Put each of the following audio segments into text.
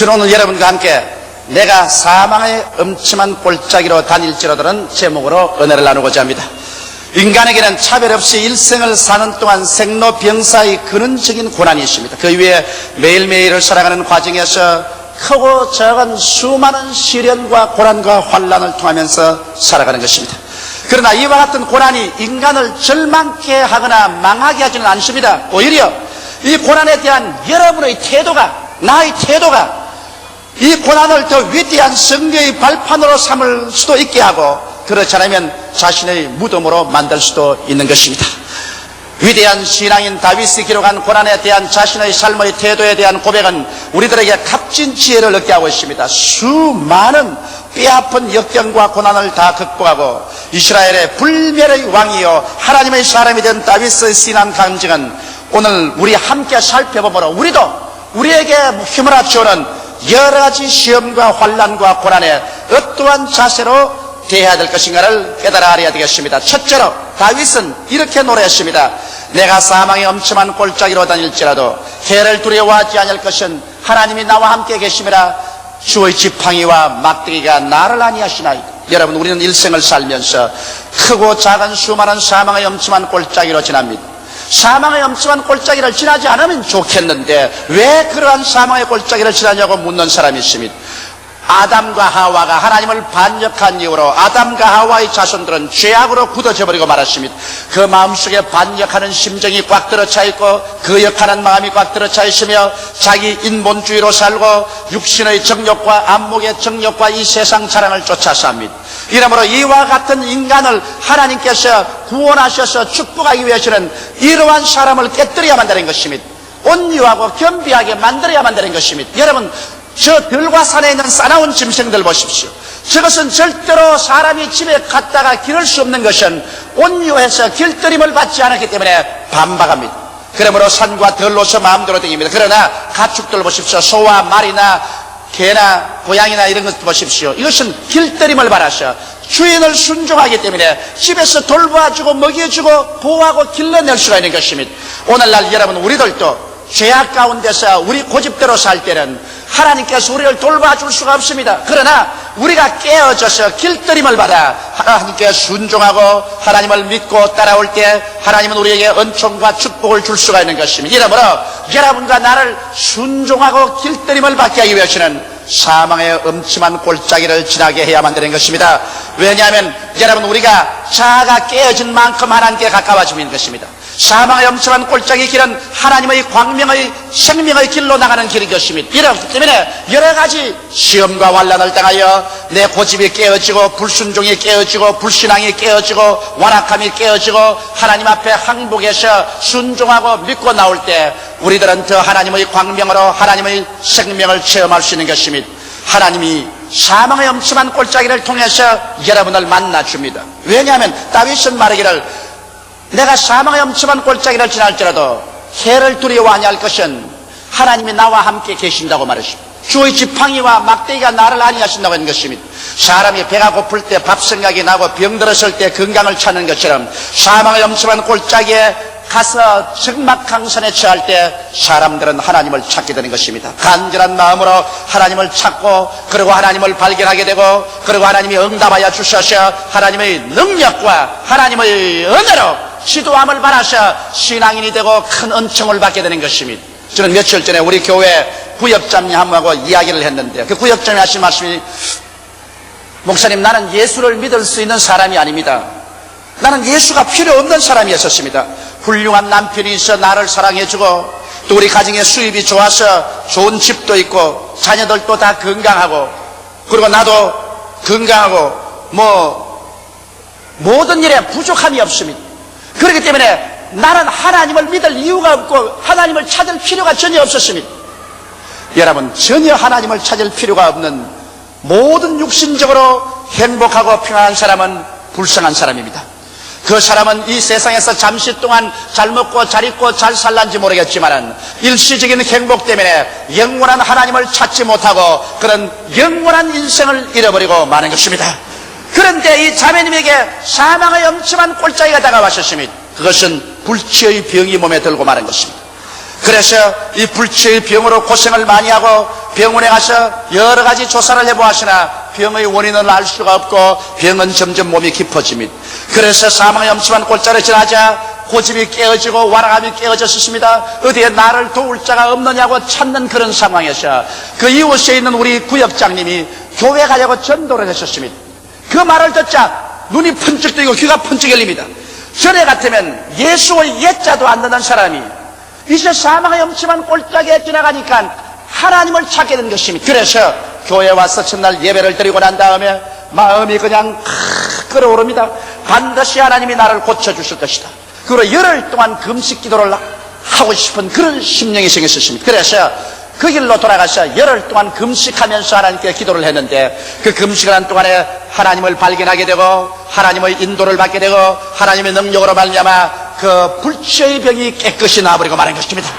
저는 오늘 여러분과 함께 내가 사망의 음침한 골짜기로 다닐지라도는 제목으로 은혜를 나누고자 합니다. 인간에게는 차별 없이 일생을 사는 동안 생로병사의 근원적인 고난이 있습니다. 그 위에 매일매일을 살아가는 과정에서 크고 작은 수많은 시련과 고난과 환난을 통하면서 살아가는 것입니다. 그러나 이와 같은 고난이 인간을 절망케 하거나 망하게 하지는 않습니다. 오히려 이 고난에 대한 여러분의 태도가, 나의 태도가 이 고난을 더 위대한 승리의 발판으로 삼을 수도 있게 하고, 그렇지 않으면 자신의 무덤으로 만들 수도 있는 것입니다. 위대한 신앙인 다윗이 기록한 고난에 대한 자신의 삶의 태도에 대한 고백은 우리들에게 값진 지혜를 얻게 하고 있습니다. 수많은 뼈아픈 역경과 고난을 다 극복하고 이스라엘의 불멸의 왕이요 하나님의 사람이 된 다윗의 신앙 감정은 오늘 우리 함께 살펴보므로 우리에게 힘을 합쳐오는 여러 가지 시험과 환난과 고난에 어떠한 자세로 대해야 될 것인가를 깨달아 알아야 되겠습니다. 첫째로 다윗은 이렇게 노래했습니다. 내가 사망의 엄침한 골짜기로 다닐지라도 해를 두려워하지 않을 것은 하나님이 나와 함께 계심이라. 주의 지팡이와 막대기가 나를 안위하시나이다. 여러분, 우리는 일생을 살면서 크고 작은 수많은 사망의 엄침한 골짜기로 지납니다. 사망의 엄침한 골짜기를 지나지 않으면 좋겠는데 왜 그러한 사망의 골짜기를 지나냐고 묻는 사람이 있습니다. 아담과 하와가 하나님을 반역한 이후로 아담과 하와의 자손들은 죄악으로 굳어져 버리고 말았습니다. 그 마음속에 반역하는 심정이 꽉 들어차 있고 거역하는 마음이 꽉 들어차 있으며 자기 인본주의로 살고 육신의 정욕과 안목의 정욕과 이 세상 자랑을 쫓아 삽니다. 이러므로 이와 같은 인간을 하나님께서 구원하셔서 축복하기 위해서는 이러한 사람을 깨뜨려야만 되는 것입니다. 온유하고 겸비하게 만들어야만 되는 것입니다. 여러분, 저 들과 산에 있는 싸나운 짐승들 보십시오. 저것은 절대로 사람이 집에 갔다가 기를 수 없는 것은 온유해서 길들임을 받지 않았기 때문에 반박합니다. 그러므로 산과 들로서 마음대로 다닙니다. 그러나 가축들 보십시오. 소와 말이나 개나 고양이나 이런 것 보십시오. 이것은 길들임을 받아서 주인을 순종하기 때문에 집에서 돌봐주고 먹여주고 보호하고 길러낼 수가 있는 것입니다. 오늘날 여러분, 우리들도 죄악 가운데서 우리 고집대로 살 때는 하나님께서 우리를 돌봐줄 수가 없습니다. 그러나 우리가 깨어져서 길들임을 받아 하나님께 순종하고 하나님을 믿고 따라올 때 하나님은 우리에게 은총과 축복을 줄 수가 있는 것입니다. 이러므로 여러분과 나를 순종하고 길들임을 받게 하기 위해서는 사망의 엄침한 골짜기를 지나게 해야만 되는 것입니다. 왜냐하면 여러분, 우리가 자아가 깨어진 만큼 하나님께 가까워지는 것입니다. 사망의 엄침한 골짜기 길은 하나님의 광명의 생명의 길로 나가는 길인 것입니다. 이렇기 때문에 여러 가지 시험과 환난을 당하여 내 고집이 깨어지고 불순종이 깨어지고 불신앙이 깨어지고 완악함이 깨어지고 하나님 앞에 항복해서 순종하고 믿고 나올 때 우리들은 더 하나님의 광명으로 하나님의 생명을 체험할 수 있는 것입니다. 하나님이 사망의 엄침한 골짜기를 통해서 여러분을 만나줍니다. 왜냐하면 다윗은 말하기를 내가 사망의 엄침한 골짜기를 지날지라도 해를 두려워하지 않을 것은 하나님이 나와 함께 계신다고 말했습니다. 주의 지팡이와 막대기가 나를 안위하신다고 하는 것입니다. 사람이 배가 고플 때 밥 생각이 나고 병들었을 때 건강을 찾는 것처럼 사망의 엄침한 골짜기에 가서 적막강산에 처할 때 사람들은 하나님을 찾게 되는 것입니다. 간절한 마음으로 하나님을 찾고 그리고 하나님을 발견하게 되고 그리고 하나님이 응답하여 주셔서 하나님의 능력과 하나님의 은혜로 지도함을 받아서 신앙인이 되고 큰 은총을 받게 되는 것입니다. 저는 며칠 전에 우리 교회 구역장님하고 이야기를 했는데 그 구역장이 하신 말씀이, 목사님, 나는 예수를 믿을 수 있는 사람이 아닙니다. 나는 예수가 필요 없는 사람이었습니다. 훌륭한 남편이 있어 나를 사랑해주고 또 우리 가정의 수입이 좋아서 좋은 집도 있고 자녀들도 다 건강하고 그리고 나도 건강하고 모든 일에 부족함이 없습니다. 그렇기 때문에 나는 하나님을 믿을 이유가 없고 하나님을 찾을 필요가 전혀 없었습니다. 여러분, 전혀 하나님을 찾을 필요가 없는 모든 육신적으로 행복하고 평안한 사람은 불쌍한 사람입니다. 그 사람은 이 세상에서 잠시 동안 잘 먹고 잘 입고 잘 살란지 모르겠지만 일시적인 행복 때문에 영원한 하나님을 찾지 못하고 그런 영원한 인생을 잃어버리고 마는 것입니다. 그런데 이 자매님에게 사망의 엄침한 골짜기가 다가왔었습니다. 그것은 불치의 병이 몸에 들고 마는 것입니다. 그래서 이 불치의 병으로 고생을 많이 하고 병원에 가서 여러 가지 조사를 해보았으나 병의 원인을 알 수가 없고 병은 점점 몸이 깊어집니다. 그래서 사망의 엄침한 골짜기를 지나자 고집이 깨어지고 와라감이 깨어졌습니다. 어디에 나를 도울 자가 없느냐고 찾는 그런 상황에서 그 이웃에 있는 우리 구역장님이 교회 가려고 전도를 하셨습니다. 그 말을 듣자 눈이 번쩍 뜨이고 귀가 번쩍 열립니다. 전에 같으면 예수의 예자도 안 듣는 사람이 이제 사망의 엄침한 골짜기에 지나가니까 하나님을 찾게 된 것입니다. 그래서 교회에 와서 첫날 예배를 드리고 난 다음에 마음이 그냥 끓어오릅니다. 반드시 하나님이 나를 고쳐주실 것이다. 그리고 열흘 동안 금식 기도를 하고 싶은 그런 심령이 생겼습니다. 그래서 그 길로 돌아가서 열흘 동안 금식하면서 하나님께 기도를 했는데 그 금식하는 동안에 하나님을 발견하게 되고 하나님의 인도를 받게 되고 하나님의 능력으로 말미암아 그 불치의 병이 깨끗이 나아버리고 마는 것입니다.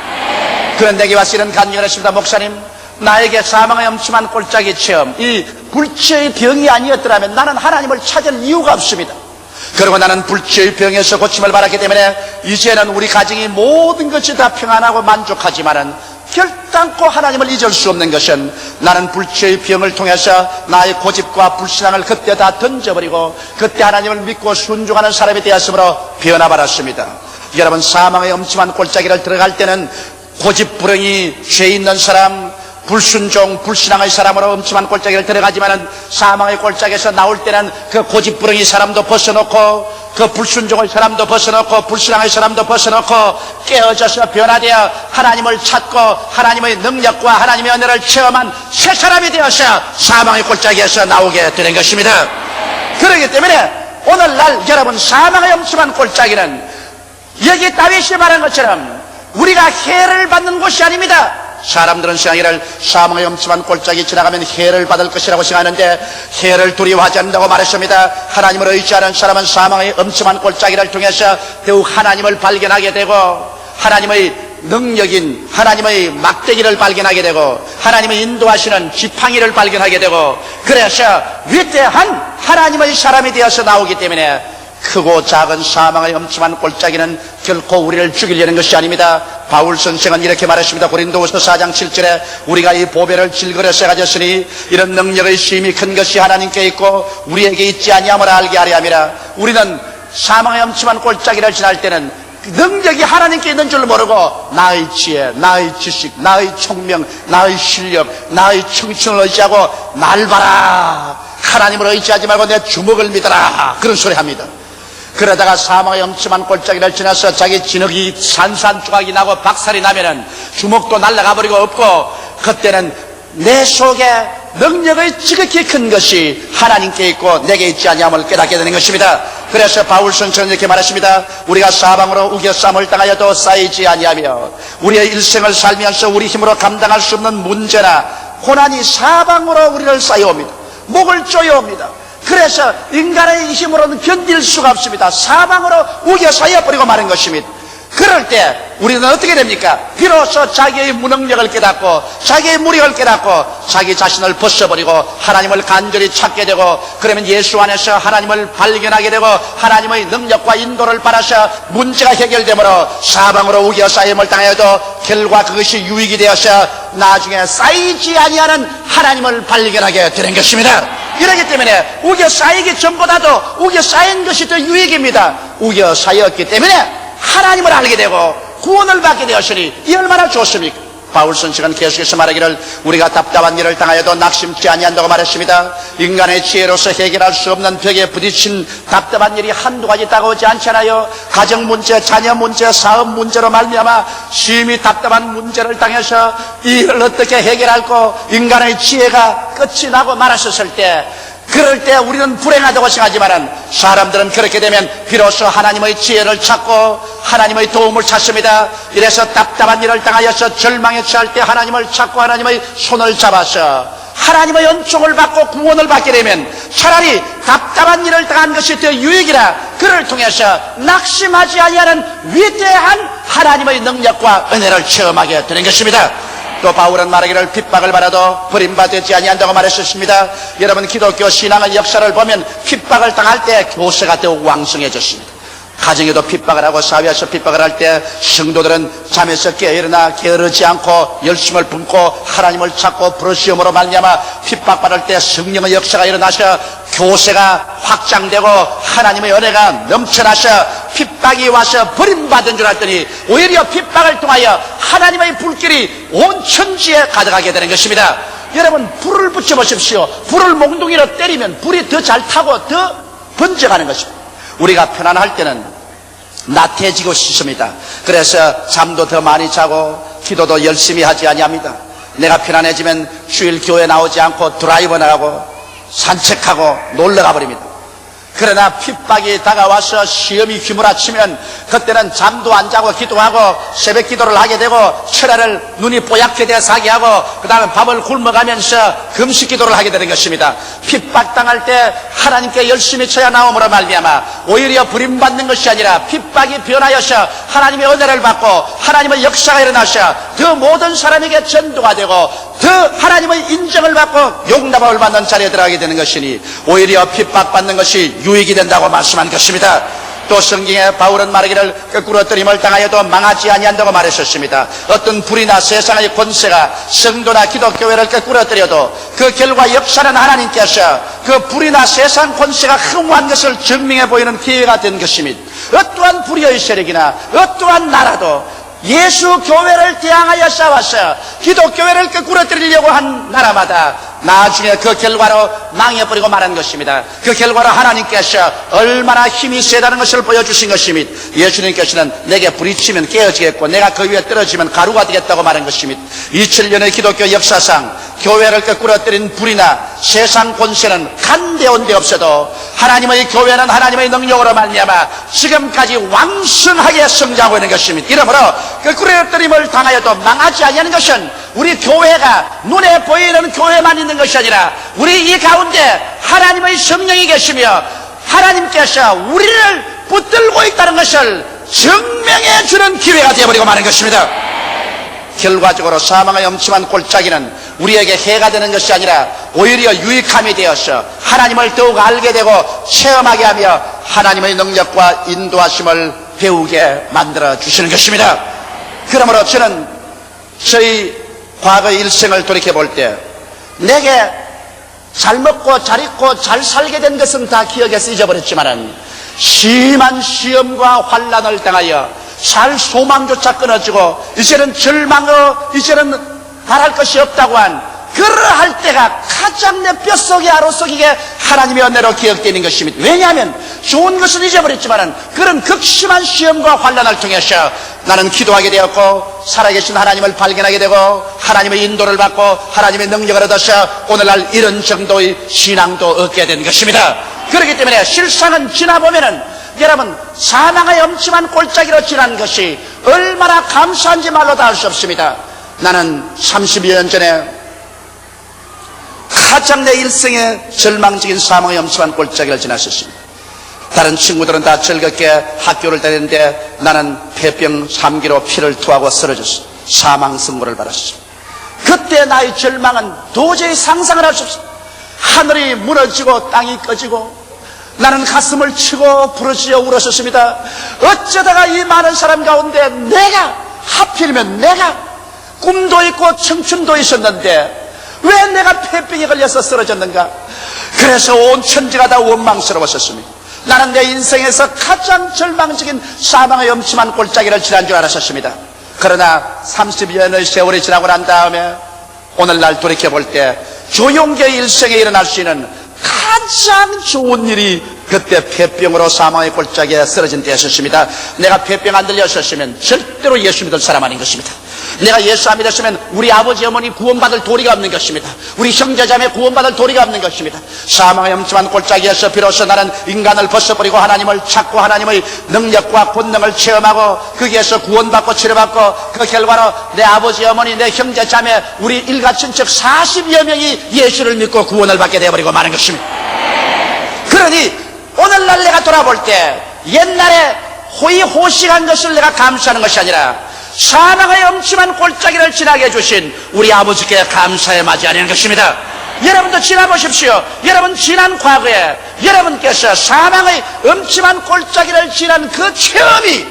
그런 내게 와서 이런 간증을 했습니다. 목사님, 나에게 사망의 엄침한 골짜기 체험, 이 불치의 병이 아니었더라면 나는 하나님을 찾을 이유가 없습니다. 그리고 나는 불치의 병에서 고침을 받았기 때문에 이제는 우리 가정이 모든 것이 다 평안하고 만족하지만은 결단코 하나님을 잊을 수 없는 것은 나는 불치의 병을 통해서 나의 고집과 불신앙을 그때 다 던져버리고 그때 하나님을 믿고 순종하는 사람이 되었으므로 변화받았습니다. 여러분, 사망의 엄침한 골짜기를 들어갈 때는 고집부렁이 죄 있는 사람, 불순종, 불신앙의 사람으로 엄침한 골짜기를 들어가지만은 사망의 골짜기에서 나올 때는 그 고집부렁이 사람도 벗어놓고 그 불순종의 사람도 벗어놓고 불신앙의 사람도 벗어놓고 깨어져서 변화되어 하나님을 찾고 하나님의 능력과 하나님의 은혜를 체험한 새 사람이 되어서 사망의 골짜기에서 나오게 되는 것입니다. 그렇기 때문에 오늘날 여러분, 사망의 엄침한 골짜기는 여기 다윗이 말한 것처럼 우리가 해를 받는 곳이 아닙니다. 사람들은 생각이를 사망의 엄침한 골짜기 지나가면 해를 받을 것이라고 생각하는데 해를 두려워하지 않는다고 말했습니다. 하나님을 의지하는 사람은 사망의 엄침한 골짜기를 통해서 더욱 하나님을 발견하게 되고 하나님의 능력인 하나님의 막대기를 발견하게 되고 하나님의 인도하시는 지팡이를 발견하게 되고 그래서 위대한 하나님의 사람이 되어서 나오기 때문에 크고 작은 사망의 엄침한 골짜기는 결코 우리를 죽이려는 것이 아닙니다. 바울 선생은 이렇게 말했습니다. 고린도후서 4장 7절에 우리가 이 보배를 질그릇에 가졌으니 이런 능력의 힘이 큰 것이 하나님께 있고 우리에게 있지 아니함을 알게 하려 함이라. 우리는 사망의 엄침한 골짜기를 지날 때는 능력이 하나님께 있는 줄 모르고 나의 지혜, 나의 지식, 나의 총명, 나의 실력, 나의 청춘을 의지하고 날 봐라, 하나님을 의지하지 말고 내 주먹을 믿어라, 그런 소리 합니다. 그러다가 사망의 엄침한 골짜기를 지나서 자기 진흙이 산산조각이 나고 박살이 나면은 주먹도 날아가 버리고 없고 그때는 내 속에 능력의 지극히 큰 것이 하나님께 있고 내게 있지 아니함을 깨닫게 되는 것입니다. 그래서 바울 선생은 이렇게 말했습니다. 우리가 사방으로 우겨쌈을 당하여도 쌓이지 아니하며 우리의 일생을 살면서 우리 힘으로 감당할 수 없는 문제나 고난이 사방으로 우리를 쌓여옵니다. 목을 조여옵니다. 그래서 인간의 힘으로는 견딜 수가 없습니다. 사방으로 우겨 쌓여버리고 마는 것입니다. 그럴 때 우리는 어떻게 됩니까? 비로소 자기의 무능력을 깨닫고 자기의 무력을 깨닫고 자기 자신을 벗어버리고 하나님을 간절히 찾게 되고 그러면 예수 안에서 하나님을 발견하게 되고 하나님의 능력과 인도를 받아서 문제가 해결되므로 사방으로 우겨 쌓임을 당하여도 결과 그것이 유익이 되어서 나중에 쌓이지 아니하는 하나님을 발견하게 되는 것입니다. 이러기 때문에 우겨 쌓이기 전보다도 우겨 쌓인 것이 더 유익입니다. 우겨 쌓였기 때문에 하나님을 알게 되고 구원을 받게 되었으니 이 얼마나 좋습니까? 바울 선생은 계속해서 말하기를 우리가 답답한 일을 당하여도 낙심치 아니한다고 말했습니다. 인간의 지혜로서 해결할 수 없는 벽에 부딪힌 답답한 일이 한두 가지 다가오지 않잖아요. 가정 문제, 자녀 문제, 사업 문제로 말미암아 심히 답답한 문제를 당해서 이 일을 어떻게 해결할까 인간의 지혜가 끝이 나고 말았었을 때 그럴 때 우리는 불행하다고 생각하지만 사람들은 그렇게 되면 비로소 하나님의 지혜를 찾고 하나님의 도움을 찾습니다. 이래서 답답한 일을 당하여서 절망에 처할 때 하나님을 찾고 하나님의 손을 잡아서 하나님의 은총을 받고 구원을 받게 되면 차라리 답답한 일을 당한 것이 더 유익이라 그를 통해서 낙심하지 아니하는 위대한 하나님의 능력과 은혜를 체험하게 되는 것입니다. 또 바울은 말하기를 핍박을 받아도 버림받지 아니한다고 말했었습니다. 여러분, 기독교 신앙의 역사를 보면 핍박을 당할 때 교세가 더욱 왕성해졌습니다. 가정에도 핍박을 하고 사회에서 핍박을 할 때 성도들은 잠에서 깨어일어나 게으르지 않고 열심을 품고 하나님을 찾고 부르시음으로 말미암아 핍박받을 때 성령의 역사가 일어나셔 교세가 확장되고 하나님의 은혜가 넘쳐나셔 핍박이 와서 버림받은 줄 알았더니 오히려 핍박을 통하여 하나님의 불길이 온 천지에 가득하게 되는 것입니다. 여러분, 불을 붙여보십시오. 불을 몽둥이로 때리면 불이 더 잘 타고 더 번져가는 것입니다. 우리가 편안할 때는 나태해지고 싶습니다. 그래서 잠도 더 많이 자고 기도도 열심히 하지 아니합니다. 내가 편안해지면 주일 교회 나오지 않고 드라이브 나가고 산책하고 놀러가 버립니다. 그러나 핍박이 다가와서 시험이 휘몰아치면 그때는 잠도 안 자고 기도하고 새벽 기도를 하게 되고 철야를 눈이 뽀얗게 돼서 하게 하고 그 다음에 밥을 굶어가면서 금식 기도를 하게 되는 것입니다. 핍박당할 때 하나님께 열심히 쳐야 나옴으로 말미암아 오히려 버림받는 것이 아니라 핍박이 변하여서 하나님의 은혜를 받고 하나님의 역사가 일어나셔 더 모든 사람에게 전도가 되고 더 하나님의 인정을 받고 용납을 받는 자리에 들어가게 되는 것이니 오히려 핍박받는 것이 유익이 된다고 말씀한 것입니다. 또 성경에 바울은 말하기를 끄꾸러뜨림을 당하여도 망하지 아니한다고 말했었습니다. 어떤 불이나 세상의 권세가 성도나 기독교회를 끄꾸러뜨려도 그 결과 역사는 하나님께서 그 불이나 세상 권세가 흥한 것을 증명해 보이는 기회가 된 것입니다. 어떠한 불의의 세력이나 어떠한 나라도 예수 교회를 대항하여 싸워서 기독교회를 끄꾸러뜨리려고 한 나라마다 나중에 그 결과로 망해버리고 말한 것입니다. 그 결과로 하나님께서 얼마나 힘이 세다는 것을 보여주신 것입니다. 예수님께서는 내게 불이 치면 깨어지겠고 내가 그 위에 떨어지면 가루가 되겠다고 말한 것입니다. 2000년의 기독교 역사상 교회를 끄꾸러뜨린 불이나 세상 권세는 간데온 데 없어도 하나님의 교회는 하나님의 능력으로 말미암아 지금까지 왕성하게 성장하고 있는 것입니다. 이러므로 끄꾸러뜨림을 당하여도 망하지 아니하는 것은 우리 교회가 눈에 보이는 교회만 있는 것이 아니라 우리 이 가운데 하나님의 성령이 계시며 하나님께서 우리를 붙들고 있다는 것을 증명해 주는 기회가 되어버리고 마는 것입니다. 결과적으로 사망의 엄침한 골짜기는 우리에게 해가 되는 것이 아니라 오히려 유익함이 되어서 하나님을 더욱 알게 되고 체험하게 하며 하나님의 능력과 인도하심을 배우게 만들어 주시는 것입니다. 그러므로 저는 저희 과거의 일생을 돌이켜볼 때 내게 잘 먹고 잘 입고 잘 살게 된 것은 다 기억에서 잊어버렸지만 심한 시험과 환난을 당하여 살 소망조차 끊어지고 이제는 절망으로 이제는 바랄 것이 없다고 한 그러할 때가 가장 내 뼛속에 아로속이게 하나님의 은혜로 기억되는 것입니다. 왜냐하면 좋은 것은 잊어버렸지만 그런 극심한 시험과 환난을 통해서 나는 기도하게 되었고 살아계신 하나님을 발견하게 되고 하나님의 인도를 받고 하나님의 능력을 얻어서 오늘날 이런 정도의 신앙도 얻게 된 것입니다. 그렇기 때문에 실상은 지나보면은 여러분 사망의 엄침한 골짜기로 지난 것이 얼마나 감사한지 말로 다 할 수 없습니다. 나는 30여 년 전에 가장 내 일생에 절망적인 사망의 엄침한 골짜기를 지났었습니다. 다른 친구들은 다 즐겁게 학교를 다니는데 나는 폐병 3기로 피를 토하고 쓰러졌어. 사망 선고를 받았습니다. 그때 나의 절망은 도저히 상상을 할 수 없습니다. 하늘이 무너지고 땅이 꺼지고 나는 가슴을 치고 부르짖어 울었었습니다. 어쩌다가 이 많은 사람 가운데 내가 하필이면 내가 꿈도 있고 청춘도 있었는데 왜 내가 폐병에 걸려서 쓰러졌는가? 그래서 온 천지가 다 원망스러웠었습니다. 나는 내 인생에서 가장 절망적인 사망의 엄침한 골짜기를 지난 줄 알았었습니다. 그러나 30년의 세월이 지나고 난 다음에 오늘날 돌이켜볼 때 조용계의 일생에 일어날 수 있는 가장 좋은 일이 그때 폐병으로 사망의 골짜기에 쓰러진 때였습니다. 내가 폐병 안 들렸었으면 절대로 예수 믿을 사람 아닌 것입니다. 내가 예수 안 믿었으면 우리 아버지 어머니 구원받을 도리가 없는 것입니다. 우리 형제자매 구원받을 도리가 없는 것입니다. 사망의 엄침한 골짜기에서 비로소 나는 인간을 벗어버리고 하나님을 찾고 하나님의 능력과 본능을 체험하고 거기에서 구원받고 치료받고 그 결과로 내 아버지 어머니 내 형제자매 우리 일가 친척 40여 명이 예수를 믿고 구원을 받게 되어버리고 마는 것입니다. 그러니 오늘날 내가 돌아볼 때 옛날에 호의호식한 것을 내가 감사하는 것이 아니라 사망의 엄침한 골짜기를 지나게 해주신 우리 아버지께 감사에 맞이하는 것입니다. 여러분도 지나보십시오. 여러분 지난 과거에 여러분께서 사망의 엄침한 골짜기를 지난 그 체험이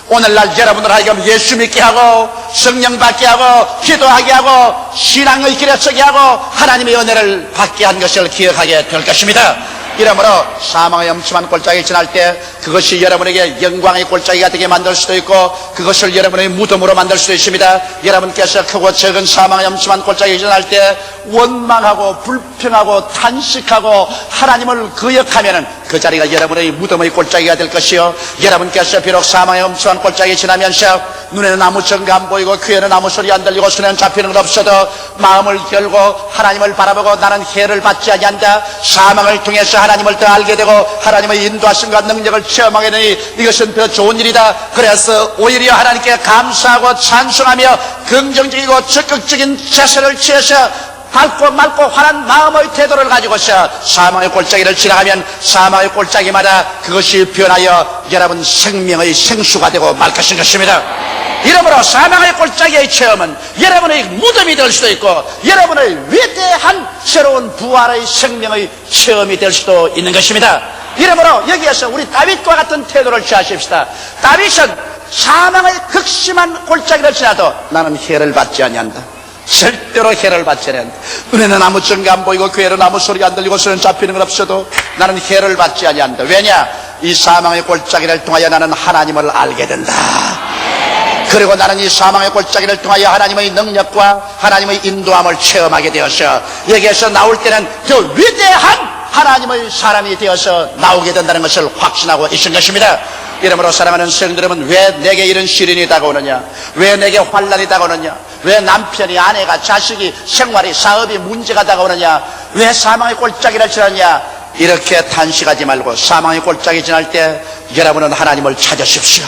오늘날 여러분을 하여금 예수 믿게 하고 성령 받게 하고 기도하게 하고 신앙의 길에 서게 하고 하나님의 은혜를 받게 한 것을 기억하게 될 것입니다. 이러므로 사망의 엄침한 골짜기 지날 때 그것이 여러분에게 영광의 골짜기가 되게 만들 수도 있고 그것을 여러분의 무덤으로 만들 수도 있습니다. 여러분께서 크고 적은 사망의 엄침한 골짜기 지날 때 원망하고 불평하고 탄식하고 하나님을 거역하면 그 자리가 여러분의 무덤의 골짜기가 될 것이요, 여러분께서 비록 사망의 엄침한 골짜기 지나면서 눈에는 아무 증거 안 보이고 귀에는 아무 소리 안 들리고 손에는 잡히는 것 없어도 마음을 열고 하나님을 바라보고 나는 해를 받지 아니한다, 사망을 통해서 하나님을 더 알게 되고 하나님의 인도하심과 능력을 체험하게 되니 이것은 더 좋은 일이다. 그래서 오히려 하나님께 감사하고 찬송하며 긍정적이고 적극적인 자세를 취해서 밝고 맑고 환한 마음의 태도를 가지고서 사망의 골짜기를 지나가면 사망의 골짜기마다 그것이 변하여 여러분 생명의 생수가 되고 말 것입니다. 이러므로 사망의 골짜기의 체험은 여러분의 무덤이 될 수도 있고 여러분의 위대한 새로운 부활의 생명의 체험이 될 수도 있는 것입니다. 이러므로 여기에서 우리 다윗과 같은 태도를 취하십시다. 다윗은 사망의 극심한 골짜기를 지나도 나는 해를 받지 아니한다, 절대로 해를 받지 아니한다. 눈에는 아무 증거 안 보이고 귀에는 아무 소리 안 들리고 손은 잡히는 건 없어도 나는 해를 받지 아니한다. 왜냐? 이 사망의 골짜기를 통하여 나는 하나님을 알게 된다. 그리고 나는 이 사망의 골짜기를 통하여 하나님의 능력과 하나님의 인도함을 체험하게 되어서 여기에서 나올 때는 더 위대한 하나님의 사람이 되어서 나오게 된다는 것을 확신하고 있는 것입니다. 이러므로 사랑하는 성도 여러분, 왜 내게 이런 시련이 다가오느냐, 왜 내게 환난이 다가오느냐, 왜 남편이, 아내가, 자식이, 생활이, 사업이 문제가 다가오느냐, 왜 사망의 골짜기를 지나느냐, 이렇게 탄식하지 말고 사망의 골짜기 지날 때 여러분은 하나님을 찾으십시오.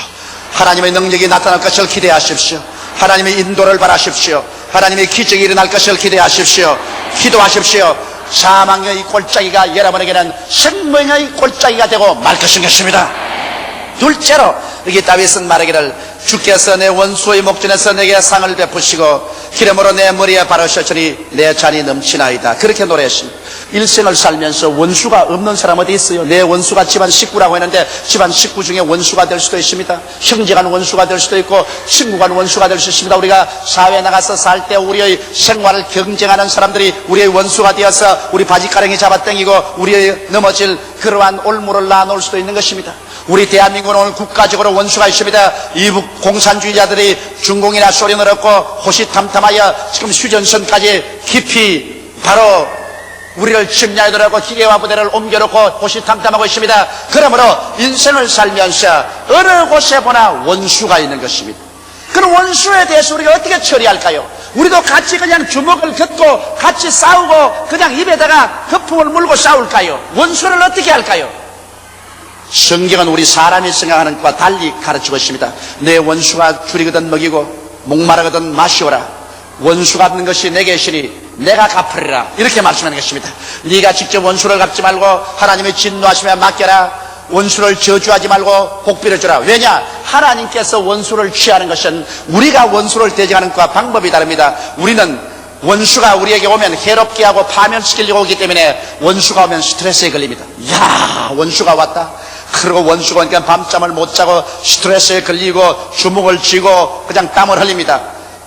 하나님의 능력이 나타날 것을 기대하십시오. 하나님의 인도를 바라십시오. 하나님의 기적이 일어날 것을 기대하십시오. 기도하십시오. 사망의 골짜기가 여러분에게는 생명의 골짜기가 되고 말 것입니다. 둘째로 여기 다윗은 말하기를 주께서 내 원수의 목전에서 내게 상을 베푸시고 기름으로 내 머리에 바르셨으니 내 잔이 넘치나이다. 그렇게 노래했습니다. 일생을 살면서 원수가 없는 사람 어디 있어요? 내 원수가 집안 식구라고 했는데 집안 식구 중에 원수가 될 수도 있습니다. 형제간 원수가 될 수도 있고 친구간 원수가 될 수 있습니다. 우리가 사회에 나가서 살 때 우리의 생활을 경쟁하는 사람들이 우리의 원수가 되어서 우리 바지가랑이 잡아당기고 우리의 넘어질 그러한 올무를 낳아놓을 수도 있는 것입니다. 우리 대한민국은 오늘 국가적으로 원수가 있습니다. 이북 공산주의자들이 중공이나 소련을 얻고 호시탐탐하여 지금 휴전선까지 깊이 바로 우리를 침략하더라고 기계화 부대를 옮겨놓고 호시탐탐하고 있습니다. 그러므로 인생을 살면서 어느 곳에 보나 원수가 있는 것입니다. 그런 원수에 대해서 우리가 어떻게 처리할까요? 우리도 같이 그냥 주먹을 긋고 같이 싸우고 그냥 입에다가 거품을 물고 싸울까요? 원수를 어떻게 할까요? 성경은 우리 사람이 생각하는 것과 달리 가르치고 있습니다. 내 원수가 줄이거든 먹이고 목마르거든 마시오라. 원수 갚는 것이 내게 있으니 내가 갚으리라. 이렇게 말씀하는 것입니다. 네가 직접 원수를 갚지 말고 하나님의 진노하심에 맡겨라. 원수를 저주하지 말고 복비를 주라. 왜냐? 하나님께서 원수를 취하는 것은 우리가 원수를 대적하는 것과 방법이 다릅니다. 우리는 원수가 우리에게 오면 해롭게 하고 파멸시키려고 오기 때문에 원수가 오면 스트레스에 걸립니다. 야, 원수가 왔다. 그리고 원수가 오니까 밤잠을 못 자고 스트레스에 걸리고 주먹을 쥐고 그냥 땀을 흘립니다.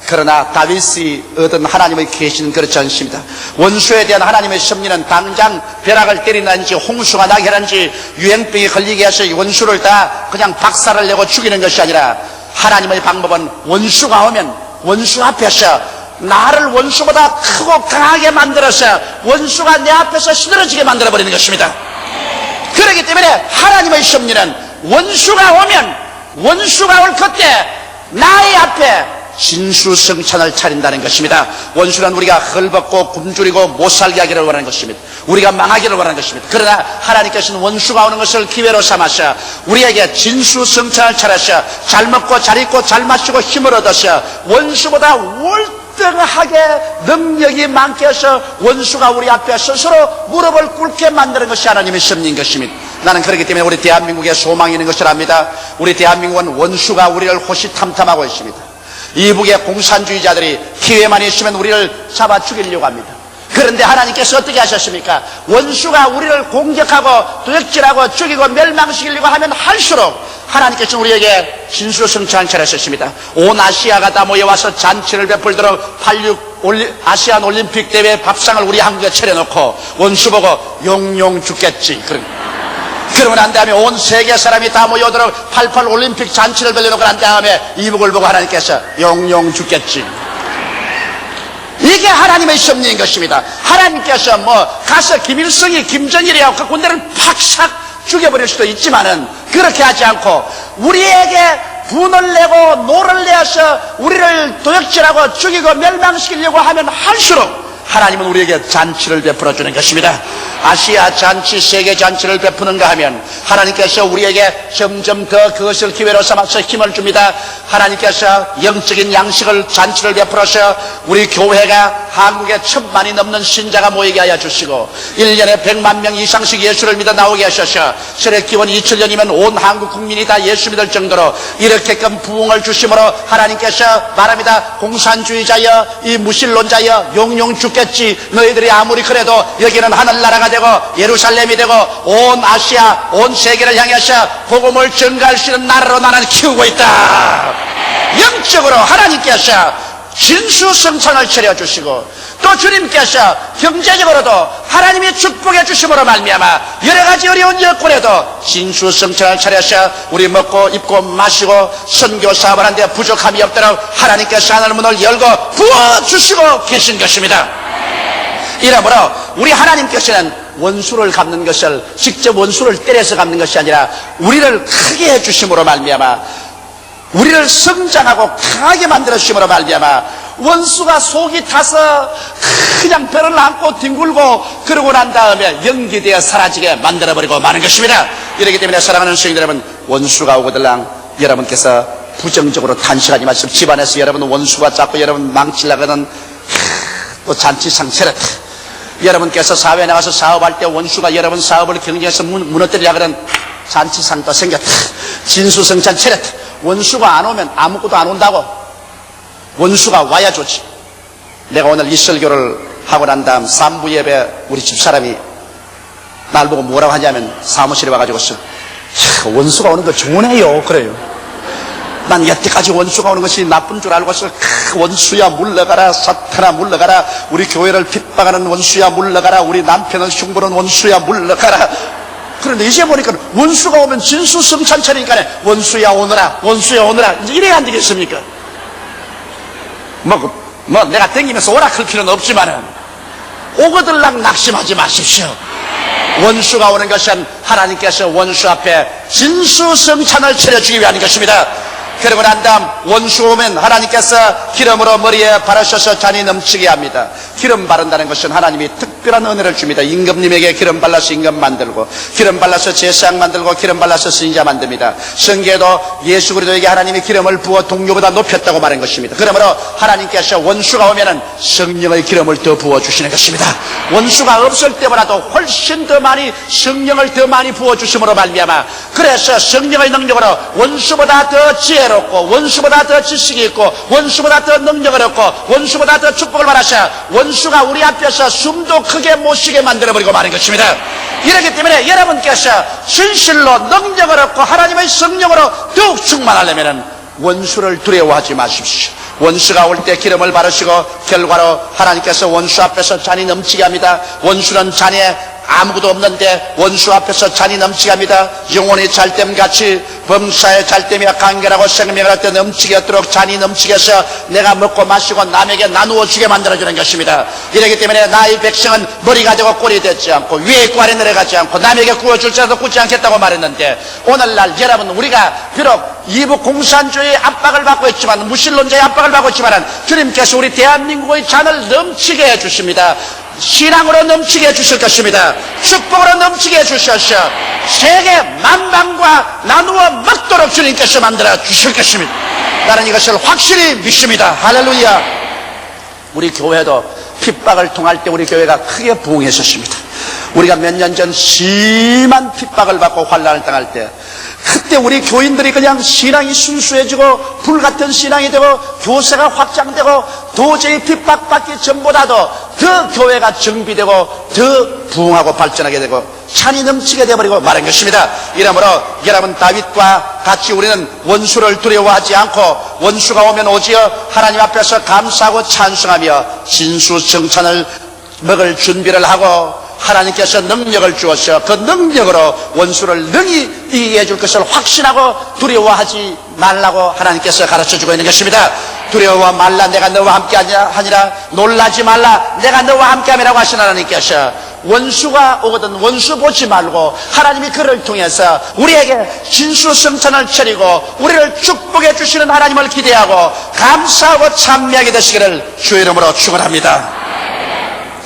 그러나 다윗이 얻은 하나님의 계시는 그렇지 않습니다. 원수에 대한 하나님의 섭리는 당장 벼락을 때리는지 홍수가 나게 하는지 유행병에 걸리게 해서 원수를 다 그냥 박살을 내고 죽이는 것이 아니라 하나님의 방법은 원수가 오면 원수 앞에서 나를 원수보다 크고 강하게 만들어서 원수가 내 앞에서 시들어지게 만들어버리는 것입니다. 그렇기 때문에 하나님의 섭리는 원수가 오면 원수가 올 그때 나의 앞에 진수성찬을 차린다는 것입니다. 원수는 우리가 헐벗고 굶주리고 못살게 하기를 원하는 것입니다. 우리가 망하기를 원하는 것입니다. 그러나 하나님께서는 원수가 오는 것을 기회로 삼아서 우리에게 진수성찬을 차려서 잘 먹고 잘 입고 잘 마시고 힘을 얻어서 원수보다 월등하게 능력이 많게 해서 원수가 우리 앞에 스스로 무릎을 꿇게 만드는 것이 하나님의 섭리인 것입니다. 나는 그렇기 때문에 우리 대한민국에 소망이 있는 것을 압니다. 우리 대한민국은 원수가 우리를 호시탐탐하고 있습니다. 이북의 공산주의자들이 기회만 있으면 우리를 잡아 죽이려고 합니다. 그런데 하나님께서 어떻게 하셨습니까? 원수가 우리를 공격하고 도적질하고 죽이고 멸망시키려고 하면 할수록 하나님께서 우리에게 진수성찬을 차렸습니다. 온 아시아가 다 모여와서 잔치를 베풀도록 86 아시안 올림픽 대회 밥상을 우리 한국에 차려놓고 원수 보고 용용 죽겠지. 그러고 난 다음에 온 세계 사람이 다 모여오도록 88 올림픽 잔치를 벌려놓고 난 다음에 이북을 보고 하나님께서 용용 죽겠지. 이게 하나님의 섭리인 것입니다. 하나님께서 가서 김일성이 김정일이하고 그 군대를 팍싹 죽여버릴 수도 있지만은 그렇게 하지 않고 우리에게 분을 내고 노를 내어서 우리를 도적질하고 죽이고 멸망시키려고 하면 할수록 하나님은 우리에게 잔치를 베풀어 주는 것입니다. 아시아 잔치, 세계 잔치를 베푸는가 하면 하나님께서 우리에게 점점 더 그것을 기회로 삼아서 힘을 줍니다. 하나님께서 영적인 양식을 잔치를 베풀어서 우리 교회가 한국에 1000만이 넘는 신자가 모이게 하여 주시고 1년에 100만 명 이상씩 예수를 믿어 나오게 하셔서 세례기원 2000년이면 온 한국 국민이 다 예수 믿을 정도로 이렇게끔 부흥을 주심으로 하나님께서 말합니다. 공산주의자여 이 무신론자여 용용 죽겠지. 너희들이 아무리 그래도 여기는 하늘나라가 되고 예루살렘이 되고 온 아시아 온 세계를 향해서 복음을 전가할 수 있는 나라로 나는 키우고 있다. 영적으로 하나님께서 진수성찬을 차려주시고 또 주님께서 경제적으로도 하나님이 축복해 주심으로 말미암아 여러가지 어려운 여건에도 진수성찬을 차려서 우리 먹고 입고 마시고 선교 사업을 하는데 부족함이 없도록 하나님께서 하늘문을 열고 부어주시고 계신 것입니다. 이러므로 우리 하나님께서는 원수를 갚는 것을 직접 원수를 때려서 갚는 것이 아니라 우리를 크게 해주심으로 말미암아 우리를 성장하고 강하게 만들어 주심으로 말미암아 원수가 속이 타서 그냥 벼를 안고 뒹굴고 그러고 난 다음에 연기되어 사라지게 만들어버리고 마는 것입니다. 이렇기 때문에 사랑하는 성도 여러분, 원수가 오거들랑 여러분께서 부정적으로 탄식하지 마시고 집안에서 여러분 원수가 자꾸 여러분 망치려거든 또 잔치상 차렸다. 여러분께서 사회에 나가서 사업할 때 원수가 여러분 사업을 경쟁해서 무너뜨리려거든 잔치상도 생겼다. 진수성찬 차렸다. 원수가 안 오면 아무것도 안 온다고. 원수가 와야 좋지. 내가 오늘 이 설교를 하고 난 다음 3부 예배 우리 집사람이 날 보고 뭐라고 하냐면 사무실에 와가지고 원수가 오는 거 좋네요. 그래요. 난 여태까지 원수가 오는 것이 나쁜 줄 알고서 원수야 물러가라, 사탄아 물러가라, 우리 교회를 핍박하는 원수야 물러가라, 우리 남편을 흉보는 원수야 물러가라. 그런데 이제 보니까 원수가 오면 진수성찬 차리니까 원수야 오너라, 원수야 오너라. 이제 이래야 안 되겠습니까? 내가 땡기면서 오라 클 필요는 없지만은 오거들랑 낙심하지 마십시오. 원수가 오는 것은 하나님께서 원수 앞에 진수성찬을 차려주기 위한 것입니다. 그러고 난 다음 원수 오면 하나님께서 기름으로 머리에 바르셔서 잔이 넘치게 합니다. 기름 바른다는 것은 하나님이 특별한 은혜를 줍니다. 임금님에게 기름 발라서 임금 만들고 기름 발라서 제사장 만들고 기름 발라서 선지자 만듭니다. 성경에도 예수 그리스도에게 하나님이 기름을 부어 동료보다 높였다고 말한 것입니다. 그러므로 하나님께서 원수가 오면은 성령의 기름을 더 부어주시는 것입니다. 원수가 없을 때보다도 훨씬 더 많이 성령을 더 많이 부어주심으로 말미암아 그래서 성령의 능력으로 원수보다 더 지혜롭고 원수보다 더 지식이 있고 원수보다 더 능력을 얻고 원수보다 더 축복을 받아서 원수가 우리 앞에서 숨도 크게 못 쉬게 만들어버리고 마는 것입니다. 이렇기 때문에 여러분께서 진실로 능력을 얻고 하나님의 성령으로 더욱 충만하려면 원수를 두려워하지 마십시오. 원수가 올 때 기름을 바르시고 결과로 하나님께서 원수 앞에서 잔이 넘치게 합니다. 원수는 잔에 아무것도 없는데 원수 앞에서 잔이 넘치게 합니다. 영혼이 잘됨같이 범사의 잘됨이야 간결하고 생명을 할 때 넘치게 하도록 잔이 넘치게 해서 내가 먹고 마시고 남에게 나누어 주게 만들어주는 것입니다. 이렇기 때문에 나의 백성은 머리가 되고 꼴이 되지 않고 위에 있고 아래 내려가지 않고 남에게 구워줄 자도 굳지 않겠다고 말했는데 오늘날 여러분 우리가 비록 이북 공산주의의 압박을 받고 있지만 무신론자의 압박을 받고 있지만 주님께서 우리 대한민국의 잔을 넘치게 해주십니다. 신앙으로 넘치게 해주실 것입니다. 축복으로 넘치게 해주셔서 세계 만방과 나누어 먹도록 주님께서 만들어 주실 것입니다. 나는 이것을 확실히 믿습니다. 할렐루야. 우리 교회도 핍박을 통할 때 우리 교회가 크게 부흥했었습니다. 우리가 몇 년 전 심한 핍박을 받고 환난을 당할 때 그때 우리 교인들이 그냥 신앙이 순수해지고 불같은 신앙이 되고 교세가 확장되고 도저히 핍박받기 전보다도 더 교회가 정비되고 더 부흥하고 발전하게 되고 찬이 넘치게 되어버리고 말한 것입니다. 이러므로 여러분, 다윗과 같이 우리는 원수를 두려워하지 않고 원수가 오면 오지어 하나님 앞에서 감사하고 찬송하며 진수성찬을 먹을 준비를 하고 하나님께서 능력을 주어서 그 능력으로 원수를 능히 이기게 해줄 것을 확신하고 두려워하지 말라고 하나님께서 가르쳐주고 있는 것입니다. 두려워 말라, 내가 너와 함께 하니라. 놀라지 말라, 내가 너와 함께 함이라고 하신 하나님께서 원수가 오거든 원수 보지 말고 하나님이 그를 통해서 우리에게 진수성찬을 차리고 우리를 축복해 주시는 하나님을 기대하고 감사하고 찬미하게 되시기를 주의 이름으로 축원합니다.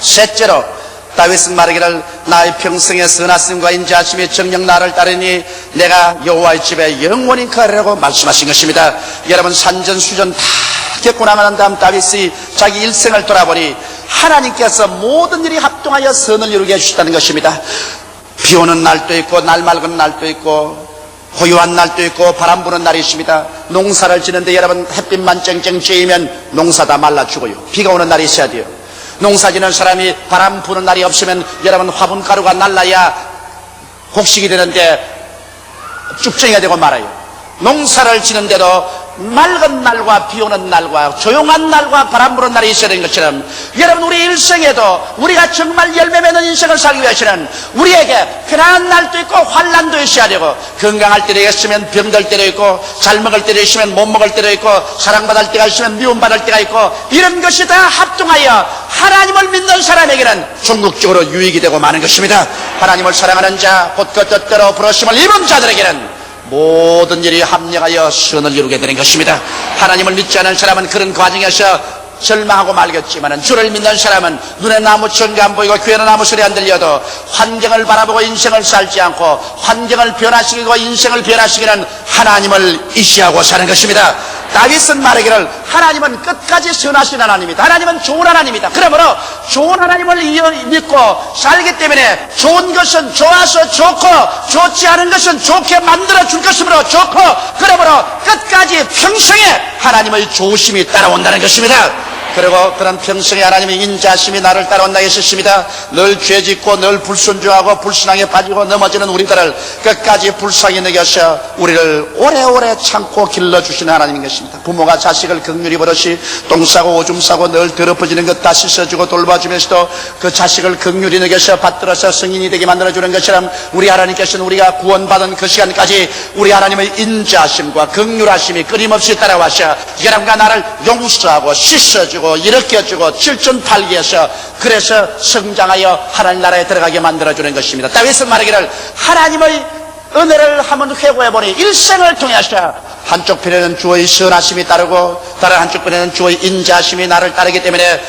셋째로 다윗은 말하기를 나의 평생의 선하심과 인자하심이 정녕 나를 따르니 내가 여호와의 집에 영원히 거하리라고 말씀하신 것입니다. 여러분, 산전수전 다 겪고 나간 다음 다윗이 자기 일생을 돌아보니 하나님께서 모든 일이 합동하여 선을 이루게 해주셨다는 것입니다. 비 오는 날도 있고 날 맑은 날도 있고 고요한 날도 있고 바람 부는 날이 있습니다. 농사를 지는데 여러분, 햇빛만 쨍쨍 쬐이면 농사 다 말라 죽어요. 비가 오는 날이 있어야 돼요. 농사 지는 사람이 바람 부는 날이 없으면 여러분, 화분가루가 날라야 곡식이 되는데 쭉정이가 되고 말아요. 농사를 지는데도 맑은 날과 비 오는 날과 조용한 날과 바람 부는 날이 있어야 되는 것처럼 여러분, 우리 일생에도 우리가 정말 열매 맺는 인생을 살기 위해서는 우리에게 편안한 날도 있고 환난도 있어야 되고 건강할 때도 있으면 병들 때도 있고 잘 먹을 때도 있으면 못 먹을 때도 있고 사랑받을 때가 있으면 미움받을 때가 있고 이런 것이 다 합동하여 하나님을 믿는 사람에게는 궁극적으로 유익이 되고 마는 것입니다. 하나님을 사랑하는 자, 곧 그 뜻대로 부르심을 입은 자들에게는 모든 일이 합력하여 선을 이루게 되는 것입니다. 하나님을 믿지 않은 사람은 그런 과정에서 절망하고 말겠지만 주를 믿는 사람은 눈에 나무천가 안 보이고 귀에는 아무 소리 안 들려도 환경을 바라보고 인생을 살지 않고 환경을 변화시키고 인생을 변화시키는 하나님을 의지하고 사는 것입니다. 다윗은 말하기를 하나님은 끝까지 선하신 하나님이다. 하나님은 좋은 하나님이다. 그러므로 좋은 하나님을 믿고 살기 때문에 좋은 것은 좋아서 좋고 좋지 않은 것은 좋게 만들어 줄 것이므로 좋고, 그러므로 끝까지 평생에 하나님의 좋으심이 따라온다는 것입니다. 그리고 그런 평생에 하나님의 인자심이 나를 따라온다 했습니다. 늘 죄짓고 늘 불순종하고 불신앙에 빠지고 넘어지는 우리들을 끝까지 불쌍히 여겨서 우리를 오래오래 참고 길러주시는 하나님인 것입니다. 부모가 자식을 긍휼히 버릇이 똥 싸고 오줌 싸고 늘 더럽어지는 것 다 씻어주고 돌봐주면서도 그 자식을 긍휼히 여겨서 받들어서 성인이 되게 만들어주는 것처럼 우리 하나님께서는 우리가 구원받은 그 시간까지 우리 하나님의 인자심과 긍휼하심이 끊임없이 따라와서 여러분과 나를 용서하고 씻어주고 일으켜주고 칠천팔기해서 그래서 성장하여 하나님 나라에 들어가게 만들어주는 것입니다. 다윗은 말하기를 하나님의 은혜를 한번 회고해보니 일생을 통해서 한쪽 편에는 주의 선하심이 따르고 다른 한쪽 편에는 주의 인자심이 나를 따르기 때문에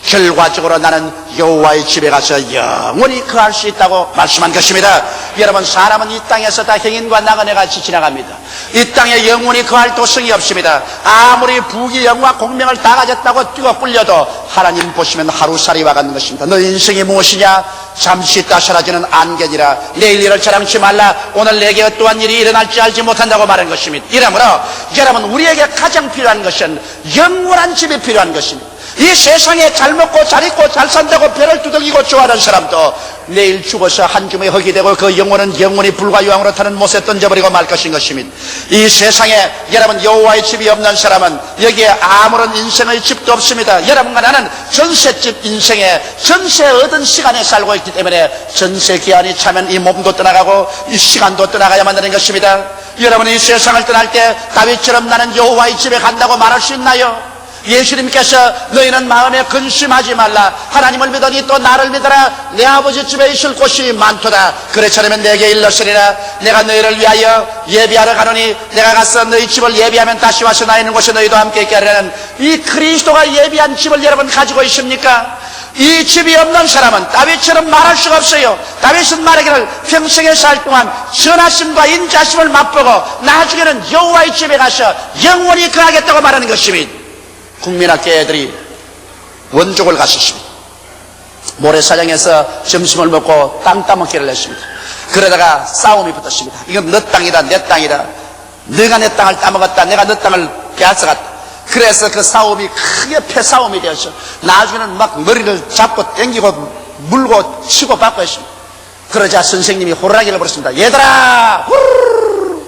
결과적으로 나는 여호와의 집에 가서 영원히 거할 수 있다고 말씀한 것입니다. 여러분, 사람은 이 땅에서 다 행인과 나그네 같이 지나갑니다. 이 땅에 영원히 거할 도성이 없습니다. 아무리 부귀 영화 공명을 다 가졌다고 뛰어 끌려도 하나님 보시면 하루살이와 같은 것입니다. 너 인생이 무엇이냐? 잠시 있다 사라지는 안개니라. 내일 일을 자랑치 말라. 오늘 내게 어떠한 일이 일어날지 알지 못한다고 말한 것입니다. 이러므로 여러분, 우리에게 가장 필요한 것은 영원한 집이 필요한 것입니다. 이 세상에 잘 먹고 잘 입고 잘 산다고 배를 두들기고 좋아하는 사람도 내일 죽어서 한 줌의 흙이 되고 그 영혼은 영원히 불과 유황으로 타는 못에 던져버리고 말 것인 것입니다. 이 세상에 여러분, 여호와의 집이 없는 사람은 여기에 아무런 인생의 집도 없습니다. 여러분과 나는 전세집 인생에 전세 얻은 시간에 살고 있기 때문에 전세 기한이 차면 이 몸도 떠나가고 이 시간도 떠나가야만 되는 것입니다. 여러분이 이 세상을 떠날 때 다윗처럼 나는 여호와의 집에 간다고 말할 수 있나요? 예수님께서 너희는 마음에 근심하지 말라. 하나님을 믿으니 또 나를 믿어라. 내 아버지 집에 있을 곳이 많도다. 그렇다면 내게 일렀으리라. 내가 너희를 위하여 예비하러 가노니 내가 가서 너희 집을 예비하면 다시 와서 나 있는 곳에 너희도 함께 있게 하려는 이 그리스도가 예비한 집을 여러분 가지고 있습니까? 이 집이 없는 사람은 다윗처럼 말할 수가 없어요. 다윗은 말하기를 평생에 살 동안 선하심과 인자심을 맛보고 나중에는 여호와의 집에 가서 영원히 거하겠다고 말하는 것입니다. 국민학교 애들이 원족을 갔었습니다. 모래사장에서 점심을 먹고 땅 따먹기를 했습니다. 그러다가 싸움이 붙었습니다. 이건 너 땅이다, 내 땅이다. 내가 내 땅을 따먹었다, 내가 너 땅을 빼앗아갔다. 그래서 그 싸움이 크게 패싸움이 되었어. 나중에는 막 머리를 잡고 당기고 물고 치고 받고 했습니다. 그러자 선생님이 호루라기를 불었습니다. 얘들아, 후루루루.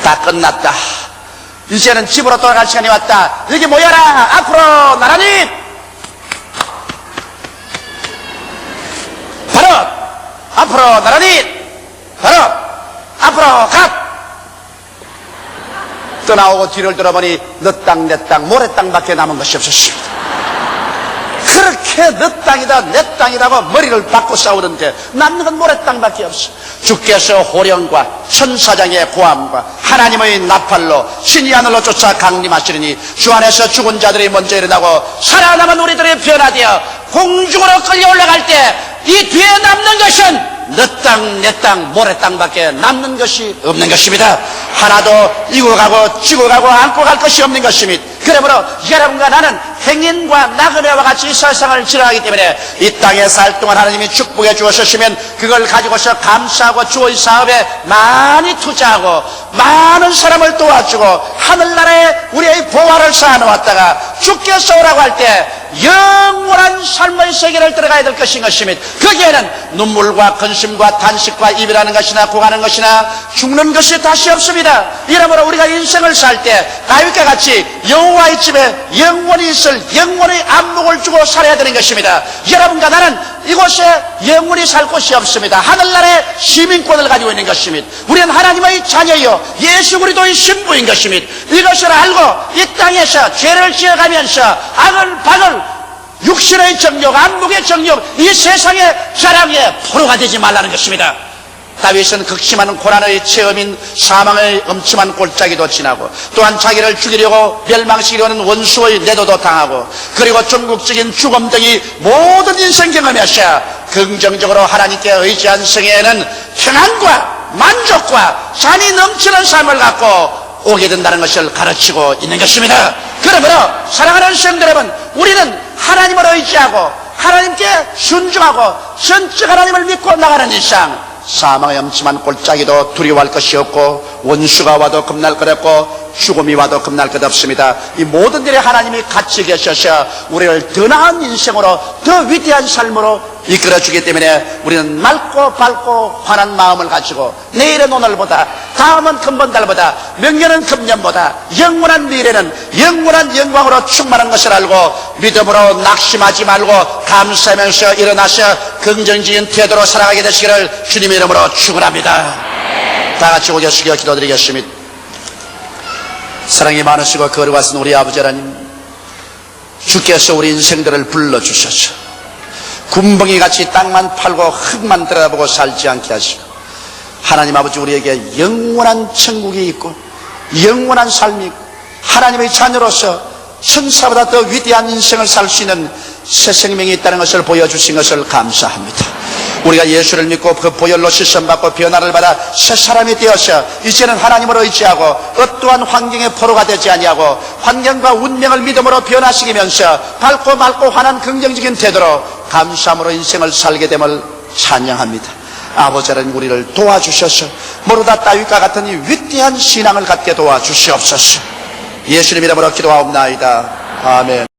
다 끝났다. 이제는 집으로 돌아갈 시간이 왔다. 여기 모여라. 앞으로 나란히. 바로 앞으로 나란히. 바로 앞으로 갓. 떠나오고 뒤를 돌아보니 너 땅 내 땅 모래 땅밖에 남은 것이 없었습니다. 그렇게 너 땅이다 내 땅이라고 머리를 받고 싸우는데 남는 건 모래 땅밖에 없어. 주께서 호령과 천사장의 고함과 하나님의 나팔로 신이 하늘로 쫓아 강림하시리니 주 안에서 죽은 자들이 먼저 일어나고 살아남은 우리들이 변화되어 공중으로 끌려 올라갈 때 이 뒤에 남는 것은 너 땅, 내 땅, 모래 땅밖에 남는 것이 없는 것입니다. 하나도 이고가고 쥐고가고 안고 갈 것이 없는 것입니다. 그러므로 여러분과 나는 행인과 나그네와 같이 이 세상을 지나가기 때문에 이 땅에 살 동안 하나님이 축복해 주셨으면 그걸 가지고서 감사하고 주의 사업에 많이 투자하고 많은 사람을 도와주고 하늘나라에 우리의 보화를 쌓아놓았다가 주께서 오라고 할 때 영원한 삶의 세계를 들어가야 될 것인 것입니다. 거기에는 눈물과 근심과 탄식과 이별하는 것이나 고가는 것이나 죽는 것이 다시 없습니다. 이러므로 우리가 인생을 살 때 다윗과 같이 여호와의 집에 영원히 있을 영원의 안목을 주고 살아야 되는 것입니다. 여러분과 나는 이곳에 영원히 살 곳이 없습니다. 하늘나라의 시민권을 가지고 있는 것입니다. 우리는 하나님의 자녀요 예수 그리스도의 신부인 것입니다. 이것을 알고 이 땅에서 죄를 지어가면서 악을 박을 육신의 정욕, 안목의 정욕, 이 세상의 자랑에 포로가 되지 말라는 것입니다. 다윗은 극심한 고난의 체험인 사망의 엄침한 골짜기도 지나고 또한 자기를 죽이려고 멸망시키려는 원수의 내도도 당하고 그리고 전국적인 죽음 등이 모든 인생 경험에서 긍정적으로 하나님께 의지한 생애에는 평안과 만족과 잔이 넘치는 삶을 갖고 오게 된다는 것을 가르치고 있는 것입니다. 그러므로 사랑하는 성도 여러분, 우리는 하나님을 의지하고 하나님께 순종하고 전적 하나님을 믿고 나가는 이상 사망의 엄침한 골짜기도 두려워할 것이 없고 원수가 와도 겁날 것 없고 죽음이 와도 겁날 것 없습니다. 이 모든 일에 하나님이 같이 계셔서 우리를 더 나은 인생으로 더 위대한 삶으로 이끌어주기 때문에 우리는 맑고 밝고 환한 마음을 가지고 내일은 오늘보다 다음은 금번달보다 명년은 금년보다 영원한 미래는 영원한 영광으로 충만한 것을 알고 믿음으로 낙심하지 말고 감사하면서 일어나서 긍정적인 태도로 살아가게 되시기를 주님의 이름으로 축원합니다. 다 같이 오셔서 기도드리겠습니다. 사랑이 많으시고 거룩하신 우리 아버지 하나님, 주께서 우리 인생들을 불러주셔서 군벙이같이 땅만 팔고 흙만 들여다보고 살지 않게 하시고 하나님 아버지 우리에게 영원한 천국이 있고 영원한 삶이 있고 하나님의 자녀로서 천사보다 더 위대한 인생을 살 수 있는 새 생명이 있다는 것을 보여주신 것을 감사합니다. 우리가 예수를 믿고 그 보혈로 씻음받고 변화를 받아 새 사람이 되어서 이제는 하나님을 의지하고 어떠한 환경에 포로가 되지 아니하고 환경과 운명을 믿음으로 변화시키면서 밝고 맑고 환한 긍정적인 태도로 감사함으로 인생을 살게 됨을 찬양합니다. 아버지 하나님 우리를 도와주셔서 모르다 다윗과 같은 이 위대한 신앙을 갖게 도와주시옵소서. 예수님 이름으로 기도하옵나이다. 아멘.